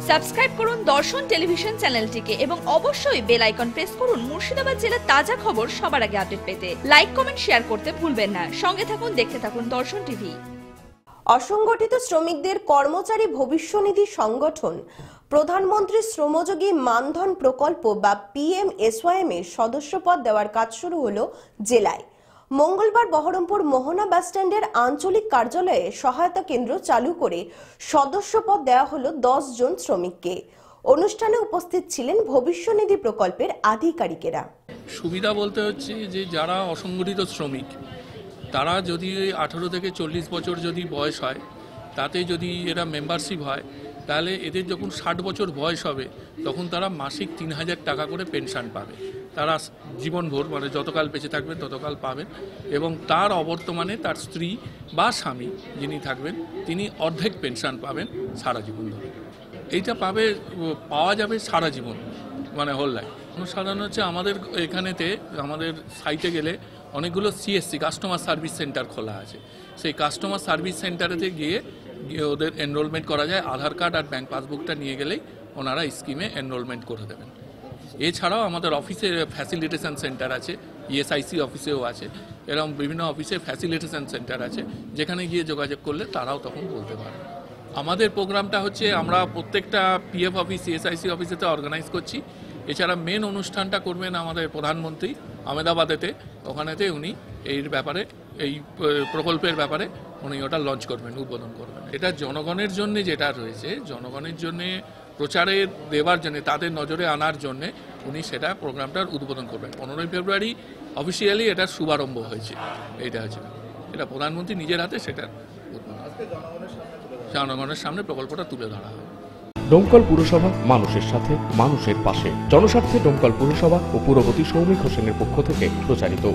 Subscribe করুন দর্শন television চ্যানেলটিকে এবং অবশ্যই বেল আইকন প্রেস করুন মুর্শিদাবাদ জেলার তাজা খবর সবার আগে আপডেট পেতে। লাইক, কমেন্ট, শেয়ার করতে ভুলবেন না। সঙ্গে থাকুন, দেখতে থাকুন দর্শন টিভি। অসংগঠিত শ্রমিকদের কর্মচারী ভবিষ্যনিধি সংগঠন প্রধানমন্ত্রী শ্রমযোগী মানধন প্রকল্প বা PMSYM এর সদস্যপদ দেওয়ার কাজ শুরু হলো জেলায়। মঙ্গলবার বহরমপুর মোহনা বাসস্ট্যান্ডের আঞ্চলিক কার্যালয়ে সহায়তা কেন্দ্র চালু করে সদস্যপদ দেওয়া হলো 10 জন শ্রমিককে। অনুষ্ঠানে উপস্থিত ছিলেন ভবিষ্যনিধি প্রকল্পের আধিকারিকেরা। সুবিধা বলতে হচ্ছে যে যারা অসংগঠিত শ্রমিক তারা যদি 18 থেকে 40 বছর যদি বয়স হয়, তাতে যদি এরা মেম্বারশিপ হয়, তাহলে এদের যখন 60 বছর বয়স হবে তখন তারা মাসিক 3000 টাকা করে পেনশন পাবে। তারা জীবনভর মানে যতকাল বেঁচে থাকবেন ততকাল পাবেন এবং তার অবর্তমানে তার স্ত্রী বা স্বামী যিনি থাকবেন তিনি অর্ধেক পেনশন পাবেন সারা জীবন ধরে। এইটা পাওয়া যাবে সারা জীবন, মানে হোল লাইফ। সাধারণ হচ্ছে আমাদের এখানেতে আমাদের সাইটে গেলে অনেকগুলো CSC কাস্টমার সার্ভিস সেন্টার খোলা আছে। সেই কাস্টমার সার্ভিস সেন্টারেতে গিয়ে ওদের এনরোলমেন্ট করা যায়। আধার কার্ড আর ব্যাংক পাসবুকটা নিয়ে গেলেই ওনারা স্কিমে এনরোলমেন্ট করে দেবেন। এছাড়াও আমাদের অফিসে ফ্যাসিলিটেশন সেন্টার আছে, ESIC অফিসেও আছে, এরকম বিভিন্ন অফিসে ফ্যাসিলিটেশন সেন্টার আছে যেখানে গিয়ে যোগাযোগ করলে তারাও তখন বলতে পারে। আমাদের প্রোগ্রামটা হচ্ছে আমরা প্রত্যেকটা PF অফিস, ESIC অফিসেতে অর্গানাইজ করছি। এছাড়া মেন অনুষ্ঠানটা করবেন আমাদের প্রধানমন্ত্রী আহমেদাবাদেতে, ওখানেতে উনি এই ব্যাপারে এই প্রকল্পের ব্যাপারে উনি ওটা লঞ্চ করবেন, উদ্বোধন করবেন। এটা জনগণের জন্য যেটা রয়েছে, জনগণের জন্যে প্রচারে দেওয়ার জন্য, তাদের নজরে আনার জন্যে উনি সেটা প্রোগ্রামটার উদ্বোধন করবেন। 15ই ফেব্রুয়ারি অফিসিয়ালি এটার শুভারম্ভ হয়েছে। এইটা হচ্ছে এটা প্রধানমন্ত্রী নিজের হাতে সেটা জনগণের সামনে প্রকল্পটা তুলে ধরা হয়। ডোমকল পুরসভা মানুষের সাথে, মানুষের পাশে। জনস্বার্থে ডোমকল পুরসভা ও পুরপতি সৌমিক হোসেনের পক্ষ থেকে প্রচারিত।